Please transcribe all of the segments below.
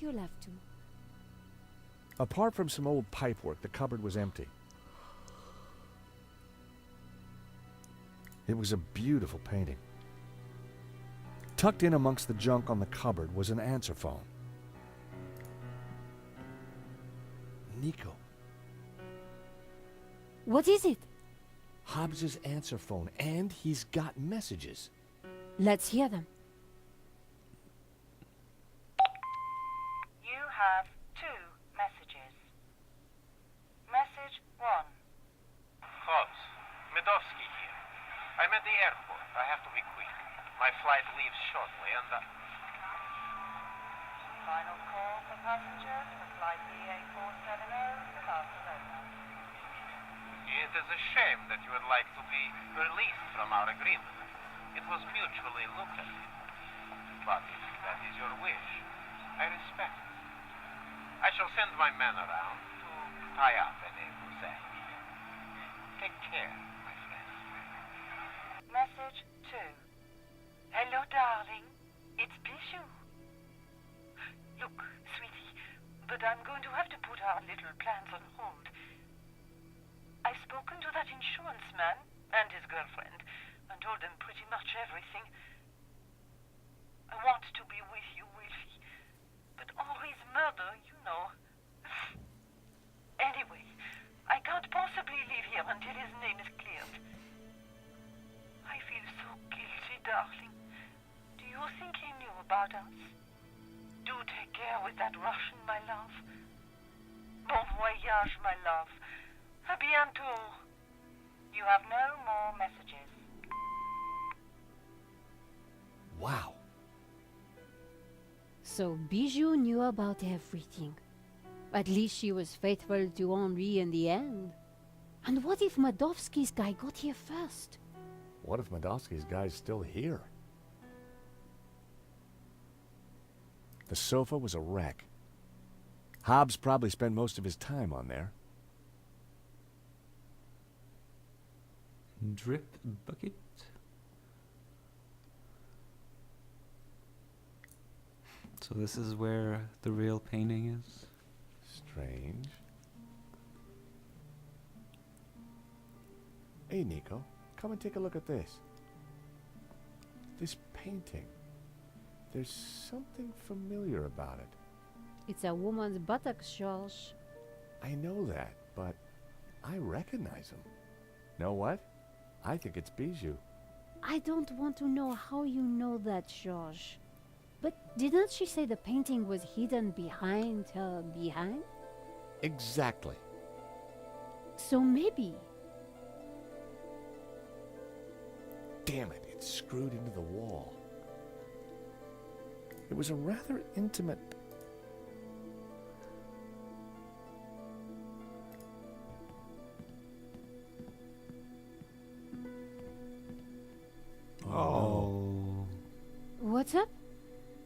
You'll have to. Apart from some old pipework, the cupboard was empty. It was a beautiful painting. Tucked in amongst the junk on the cupboard was an answer phone. Nico. What is it? Hobbs's answer phone, and he's got messages. Let's hear them. You have 2 messages. Message 1. Hobbs, Medovsky here. I'm at the airport. I have to be quick. My flight leaves shortly, and Final call for passengers for flight BA470 to Barcelona. it is a shame that you would like to be released from our agreement. It was mutually lucrative. But if that is your wish, I respect it. I shall send my men around to tie up any loose ends. Take care, my friend. Message 2. Hello, darling. It's Bijou. Look, sweetie, but I'm going to have to put our little plans on hold. I've spoken to that insurance man and his girlfriend and told them pretty much everything. I want to be with you, Wilfie, but Henri's murder, you know. Anyway, I can't possibly leave here until his name is cleared. I feel so guilty, darling. Do you think he knew about us? Do take care with that Russian, my love. Bon voyage, my love. À bientôt. You have no more messages. Wow. So Bijou knew about everything. At least she was faithful to Henri in the end. And what if Madovsky's guy got here first? What if Medovsky's guy's still here? The sofa was a wreck. Hobbs probably spent most of his time on there. Drip bucket. So this is where the real painting is. Strange. Hey, Nico, come and take a look at this. This painting. There's something familiar about it. It's a woman's buttocks, George. I know that, but I recognize him. Know what? I think it's Bijou. I don't want to know how you know that, George. But didn't she say the painting was hidden behind her behind? Exactly. So maybe. Damn it, it's screwed into the wall. It was a rather intimate... Oh. What's up?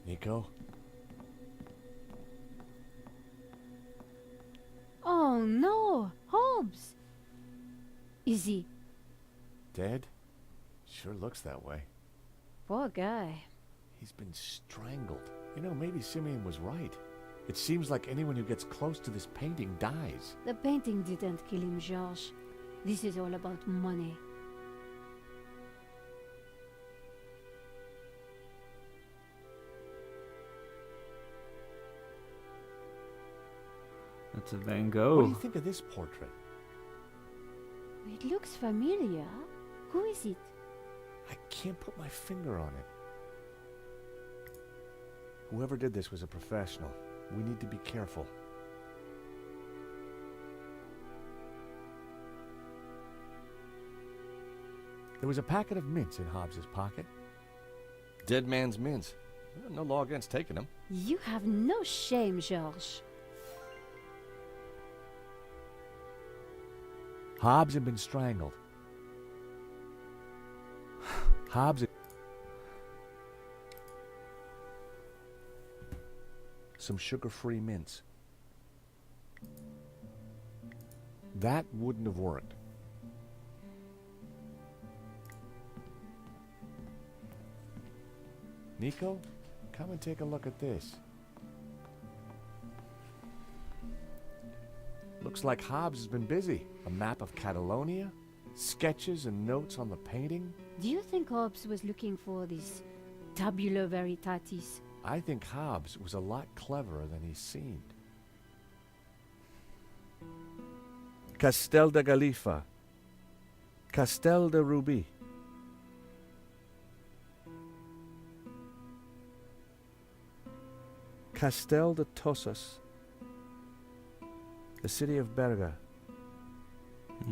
Nico? Oh no, Hobbs! Is he? Dead? Sure looks that way. Poor guy. He's been strangled. You know, maybe Simeon was right. It seems like anyone who gets close to this painting dies. The painting didn't kill him, George. This is all about money. That's a Van What do Gogh. you think of this portrait? It looks familiar. Who is it? I can't put my finger on it. Whoever did this was a professional. We need to be careful. There was a packet of mints in Hobbs's pocket. Dead man's mints. No law against taking them. You have no shame, George. Hobbs had been strangled. Hobbs had... Some sugar-free mints. That wouldn't have worked. Nico, come and take a look at this. Looks like Hobbs has been busy. A map of Catalonia, sketches and notes on the painting. Do you think Hobbes was looking for this tabula veritatis? I think Hobbs was a lot cleverer than he seemed. Castel de Galifa. Castel de Ruby. Castel de Tosas. The city of Berga.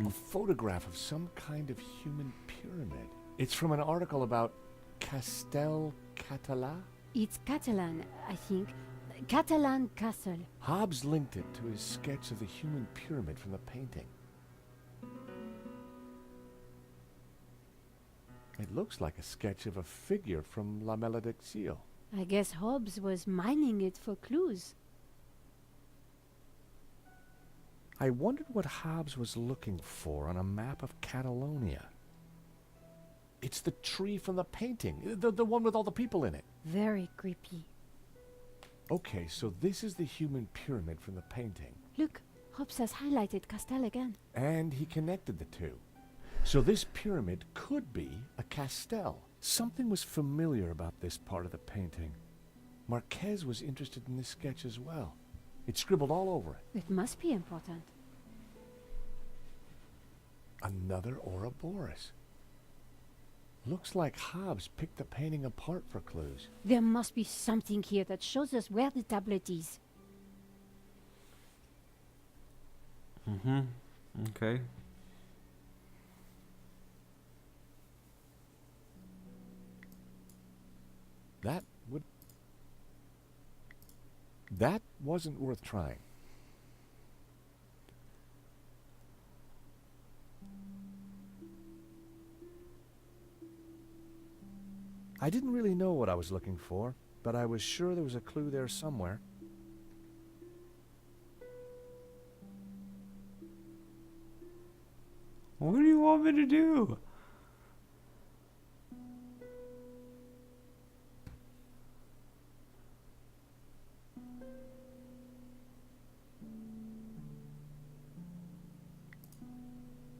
A photograph of some kind of human pyramid. It's from an article about Castel Català. It's Catalan, I think. Catalan castle. Hobbs linked it to his sketch of the human pyramid from the painting. It looks like a sketch of a figure from La Malédiction. I guess Hobbes was mining it for clues. I wondered what Hobbs was looking for on a map of Catalonia. It's the tree from the painting, the one with all the people in it. Very creepy. Okay, so this is the human pyramid from the painting. Look, Hobbes has highlighted Castel again. And he connected the two. So this pyramid could be a castel. Something was familiar about this part of the painting. Marquez was interested in this sketch as well. It's scribbled all over it. It must be important. Another Ouroboros. Looks like Hobbs picked the painting apart for clues. There must be something here that shows us where the tablet is. Okay. That wasn't worth trying. I didn't really know what I was looking for, but I was sure there was a clue there somewhere. What do you want me to do?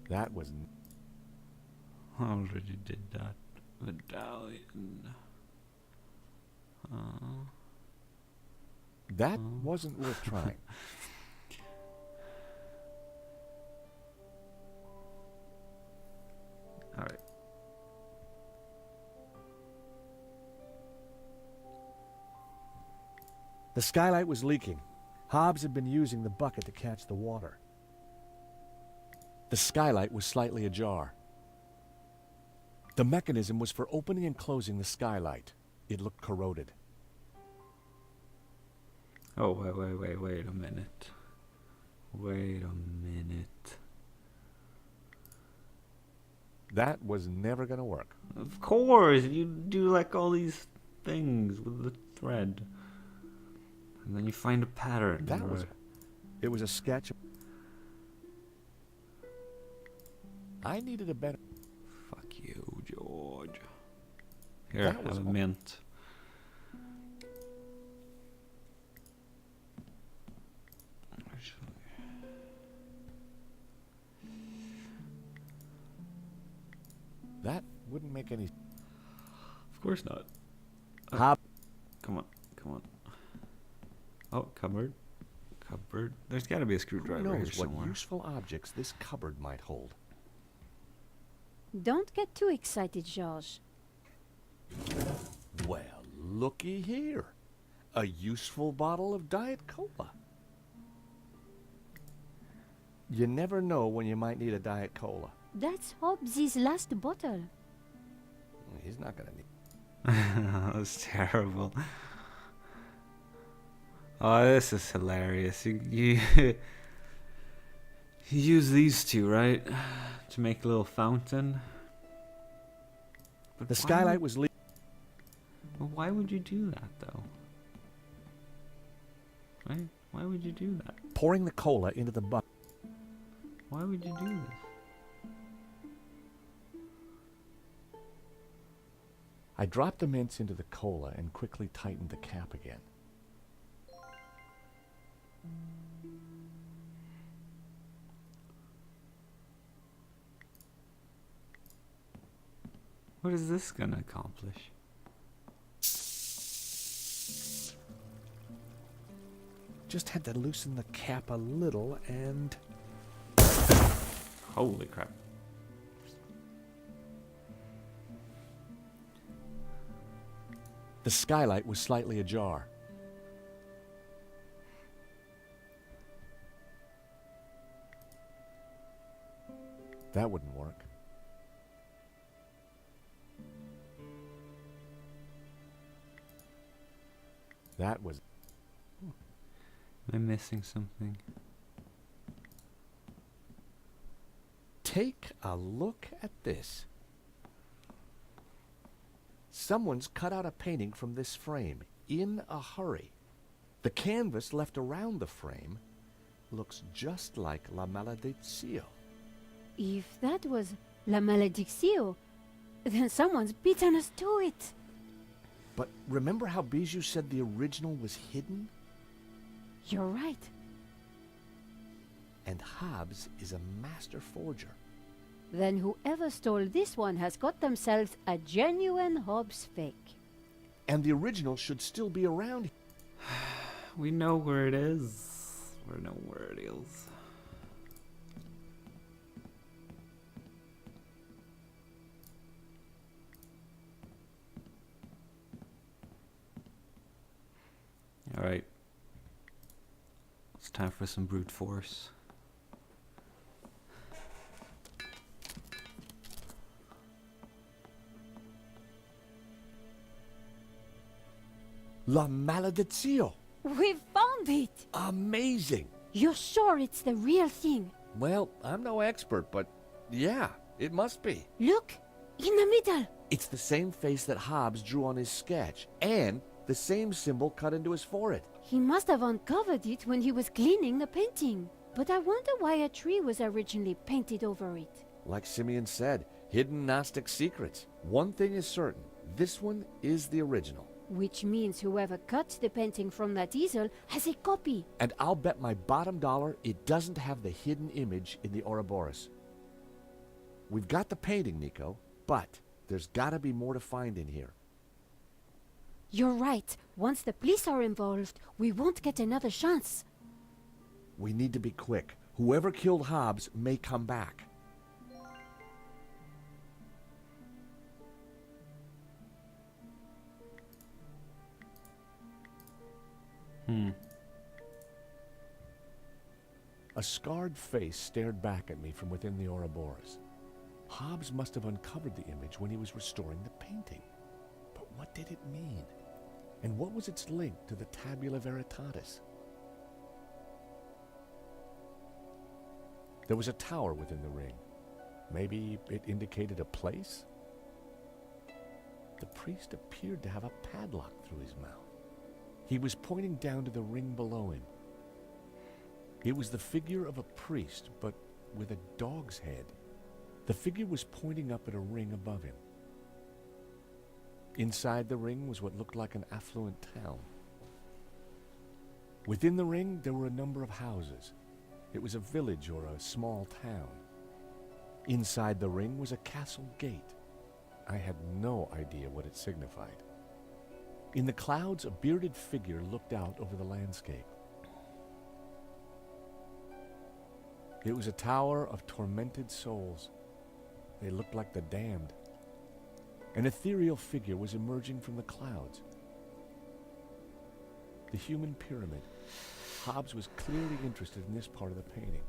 That was... Already did that. Medallion. That wasn't worth trying. Alright. The skylight was leaking. Hobbs had been using the bucket to catch the water. The skylight was slightly ajar. The mechanism was for opening and closing the skylight. It looked corroded. Oh, wait a minute. Wait a minute. That was never going to work. Of course, you do like all these things with the thread. And then you find a pattern. It was a sketch. I needed a better... Fuck you, George. Here, have a mint. That wouldn't make any... Of course not. Hop. Come on. Oh, cupboard. There's got to be a screwdriver Who here knows what somewhere. useful objects this cupboard might hold. Don't get too excited, George. Well, looky here. A useful bottle of Diet Cola. You never know when you might need a Diet Cola. That's Hobbes' last bottle. He's not going to need... That's terrible. Oh, this is hilarious. You use these two, right? To make a little fountain. But The skylight was leaking. But why would you do that, though? Right? Why would you do that? Pouring the cola into the bucket. Why would you do this? I dropped the mints into the cola and quickly tightened the cap again. What is this gonna accomplish? Just had to loosen the cap a little and... Holy crap. The skylight was slightly ajar. That wouldn't work. That was... Am I missing something? Take a look at this. Someone's cut out a painting from this frame in a hurry. The canvas left around the frame looks just like La Malediccio. If that was La Malediccio, then someone's beaten us to it. But remember how Bijou said the original was hidden? You're right. And Hobbs is a master forger. Then whoever stole this one has got themselves a genuine Hobbs fake. And the original should still be around. We know where it is. We know where it is. Alright. It's time for some brute force. La Malediccio! We found it! Amazing! You're sure it's the real thing? Well, I'm no expert, but yeah, it must be. Look! In the middle! It's the same face that Hobbs drew on his sketch, and the same symbol cut into his forehead. He must have uncovered it when he was cleaning the painting. But I wonder why a tree was originally painted over it. Like Simeon said, hidden Gnostic secrets. One thing is certain, this one is the original. Which means whoever cut the painting from that easel has a copy. And I'll bet my bottom dollar it doesn't have the hidden image in the Ouroboros. We've got the painting, Nico, but there's gotta be more to find in here. You're right. Once the police are involved, we won't get another chance. We need to be quick. Whoever killed Hobbs may come back. A scarred face stared back at me from within the Ouroboros. Hobbs must have uncovered the image when he was restoring the painting. But what did it mean? And what was its link to the Tabula Veritatis? There was a tower within the ring. Maybe it indicated a place? The priest appeared to have a padlock through his mouth. He was pointing down to the ring below him. It was the figure of a priest, but with a dog's head. The figure was pointing up at a ring above him. Inside the ring was what looked like an affluent town. Within the ring, there were a number of houses. It was a village or a small town. Inside the ring was a castle gate. I had no idea what it signified. In the clouds, a bearded figure looked out over the landscape. It was a tower of tormented souls. They looked like the damned. An ethereal figure was emerging from the clouds. The human pyramid. Hobbs was clearly interested in this part of the painting.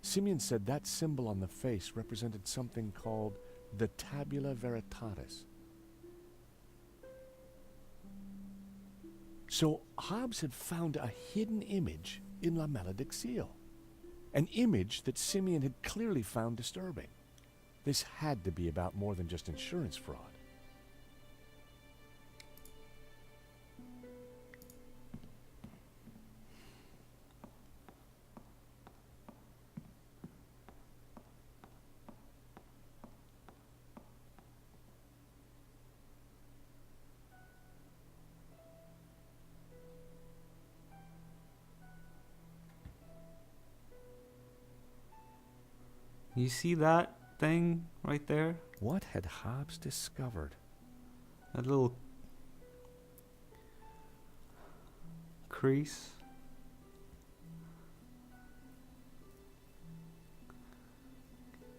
Simeon said that symbol on the face represented something called the Tabula Veritatis. So Hobbs had found a hidden image in La Malediccio. An image that Simeon had clearly found disturbing. This had to be about more than just insurance fraud. You see that thing right there? What had Hobbs discovered? That little crease.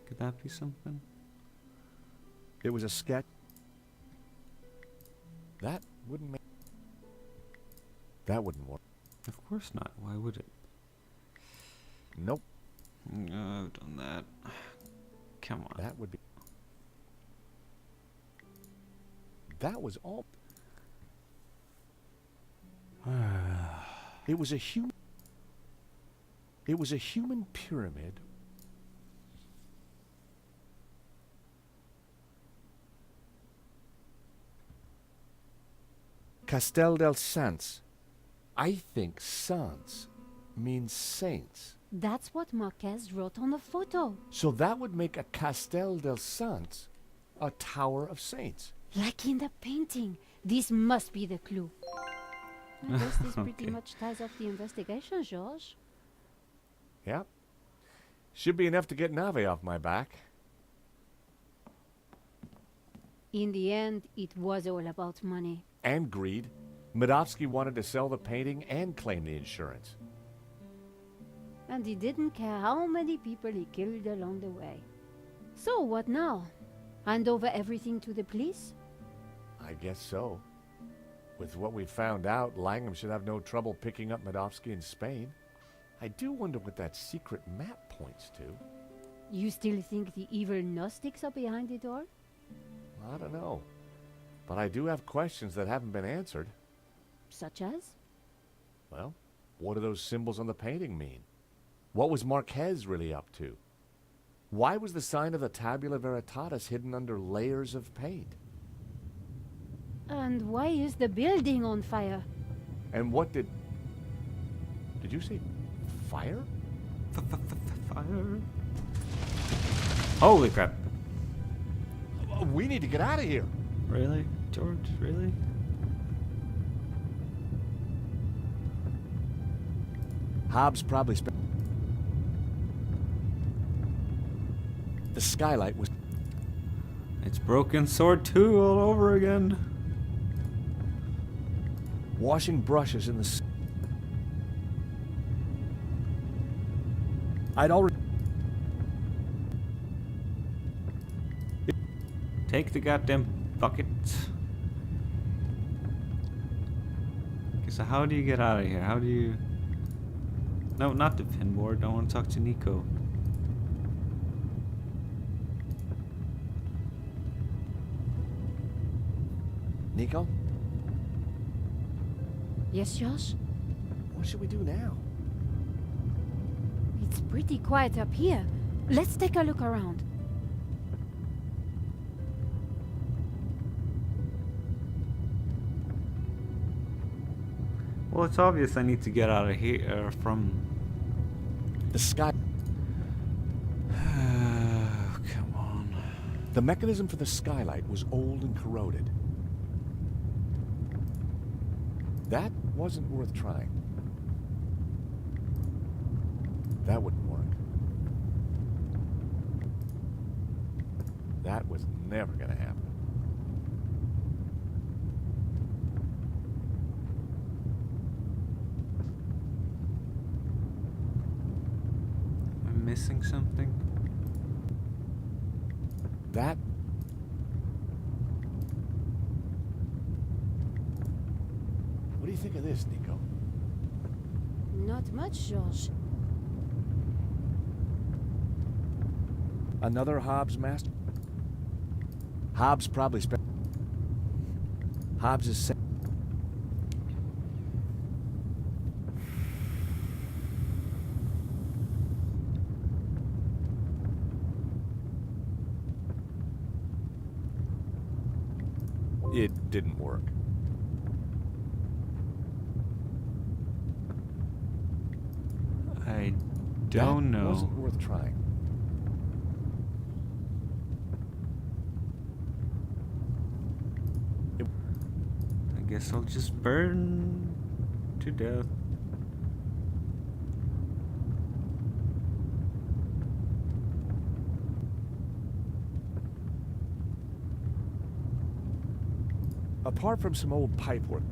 Could that be something? It was a sketch. That wouldn't make... That wouldn't work. Of course not. Why would it? Nope. I've done that. Come on. That would be... That was all... It was a human... It was a human pyramid. Castel del Sans. I think Sans means saints. That's what Marquez wrote on the photo. So that would make a Castel del Sans a tower of saints. Like in the painting. This must be the clue. I guess this pretty Okay. much ties off the investigation, George. Yep. Should be enough to get Nave off my back. In the end, it was all about money. And greed. Medovsky wanted to sell the painting and claim the insurance. And he didn't care how many people he killed along the way. So what now? Hand over everything to the police? I guess so. With what we found out, Langham should have no trouble picking up Medovsky in Spain. I do wonder what that secret map points to. You still think the evil Gnostics are behind it all? I don't know. But I do have questions that haven't been answered. Such as? Well, what do those symbols on the painting mean? What was Marquez really up to? Why was the sign of the Tabula Veritatis hidden under layers of paint? And why is the building on fire? And what did... Did you say fire? Fire. Holy crap. We need to get out of here. Really? George, really? Hobbs probably spent... The skylight was... It's Broken Sword 2 all over again. washing brushes in the... I'd already... Take the goddamn bucket. Okay, so how do you get out of here? How do you... No, not the pinboard. I want to talk to Nico. Nico? Yes, Josh? What should we do now? It's pretty quiet up here. Let's take a look around. Well, it's obvious I need to get out of here from... The sky... Come on. The mechanism for the skylight was old and corroded. That wasn't worth trying. That wouldn't work. That was never gonna happen. Am I missing something? That... What do you think of this, Nico? Not much, George. Another Hobbs master? Hobbs probably spent... Hobbs is... It didn't work. I don't That know. wasn't worth trying. I guess I'll just burn to death. Apart from some old pipework.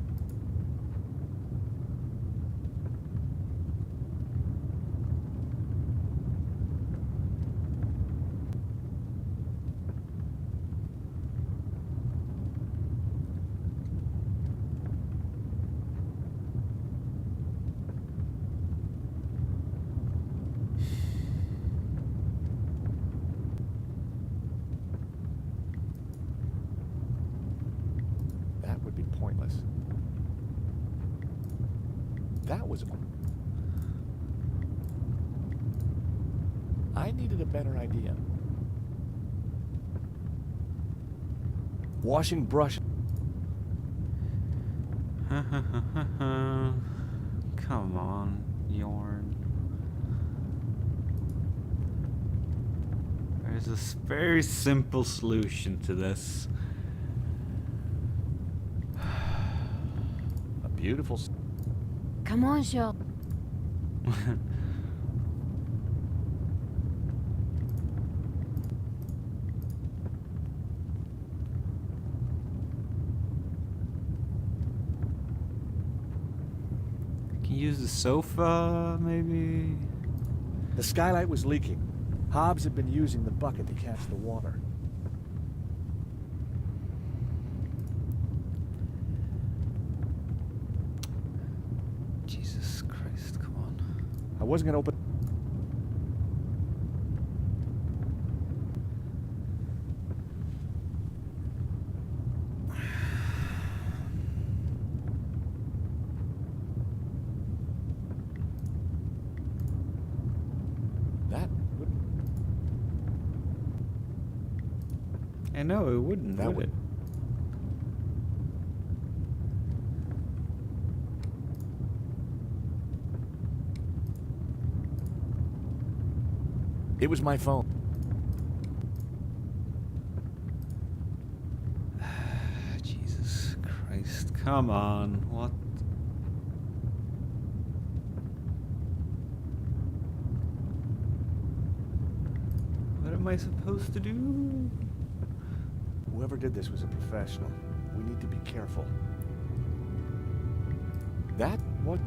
That would be pointless. That was... I needed a better idea. Washing brush... Come on, yarn. There's a very simple solution to this. A beautiful... Come on, Charles. Can you use the sofa, maybe? The skylight was leaking. Hobbs had been using the bucket to catch the water. Jesus Christ, come on. I wasn't gonna open... That would... I know, it wouldn't, That would would... it? It was my phone. Jesus Christ, come on, what? What am I supposed to do? Whoever did this was a professional. We need to be careful. That? What?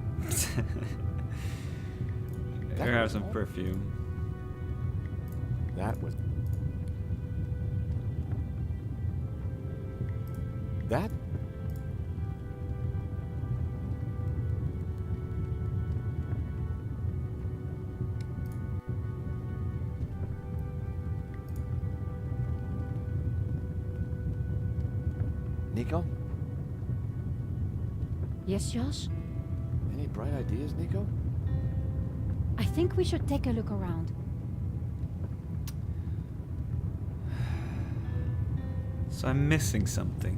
Here, have some perfume. That was... That? Nico? Yes, Josh? Any bright ideas, Nico? I think we should take a look around. So I'm missing something.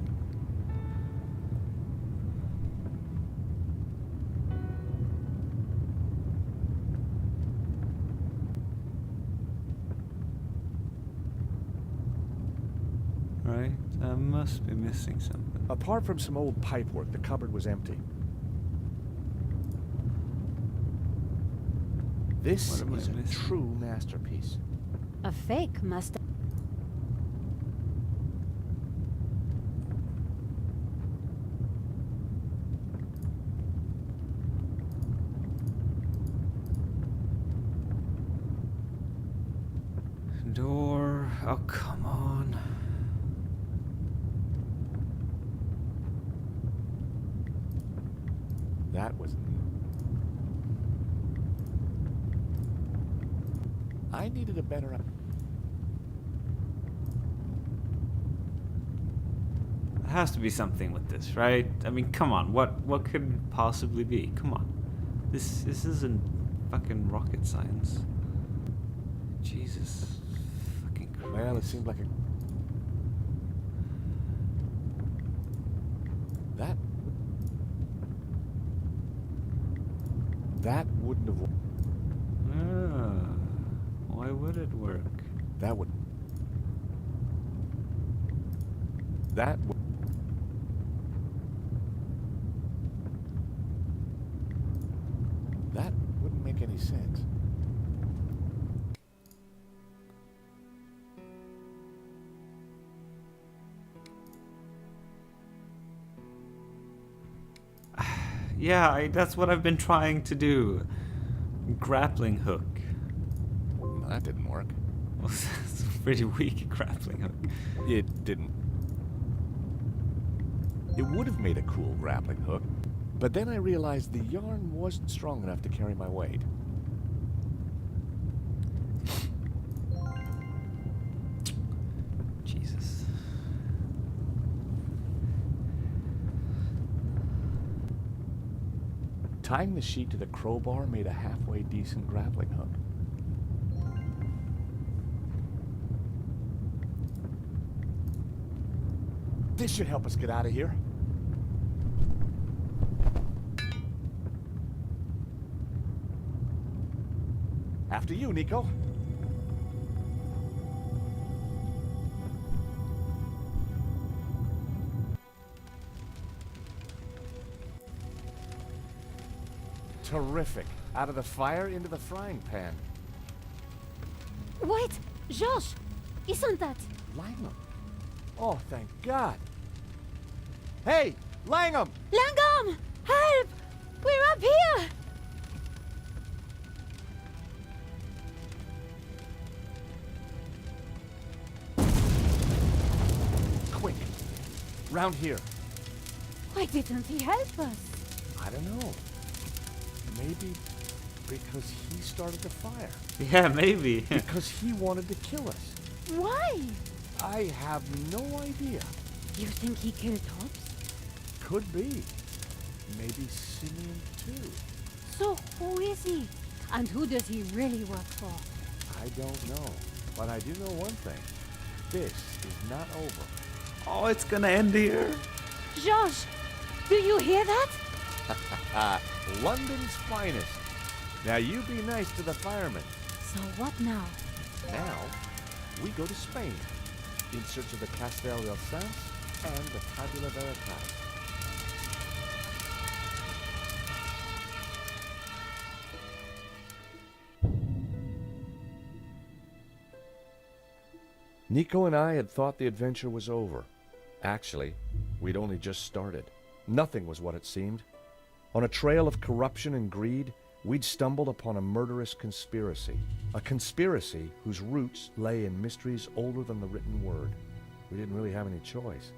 Right? I must be missing something. Apart from some old pipework, the cupboard was empty. This What am I is a missing? true masterpiece. A fake must... Door. Oh, come on. That was... I needed a better... There has to be something with this, right? I mean, come on. What could it possibly be? Come on. This isn't fucking rocket science. Jesus. Fucking Christ. Well, it seemed like a... That... That wouldn't have... Ah, why would it work? That would... That would... That wouldn't make any sense. Yeah, that's what I've been trying to do. Grappling hook. Well, that didn't work. Well, it's a pretty weak grappling hook. It didn't. It would have made a cool grappling hook, but then I realized the yarn wasn't strong enough to carry my weight. Jesus. Tying the sheet to the crowbar made a halfway decent grappling hook. This should help us get out of here. After you, Nico. Terrific. Out of the fire into the frying pan. Wait, George! Isn't that... Langham. Oh, thank God. Hey, Langham! Langham! Help! We're up here! Quick. Round here. Why didn't he help us? I don't know. Maybe because he started the fire. Yeah, maybe. Because he wanted to kill us. Why? I have no idea. You think he killed Hobbs? Could be. Maybe Simeon too. So who is he? And who does he really work for? I don't know. But I do know one thing. This is not over. Oh, it's gonna end here. George, do you hear that? London's finest. Now you be nice to the firemen. So what now? Now, we go to Spain in search of the Castel del Sans and the Tabula Veritas. Nico and I had thought the adventure was over. Actually, we'd only just started. Nothing was what it seemed. On a trail of corruption and greed, we'd stumbled upon a murderous conspiracy. A conspiracy whose roots lay in mysteries older than the written word. We didn't really have any choice.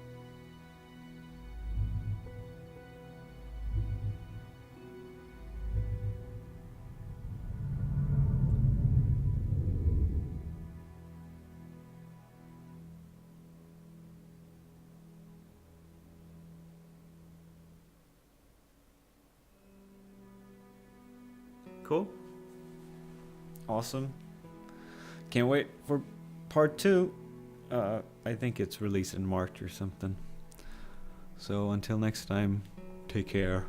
Cool. Awesome. Can't wait for part 2. I think it's released in March or something. So until next time, take care.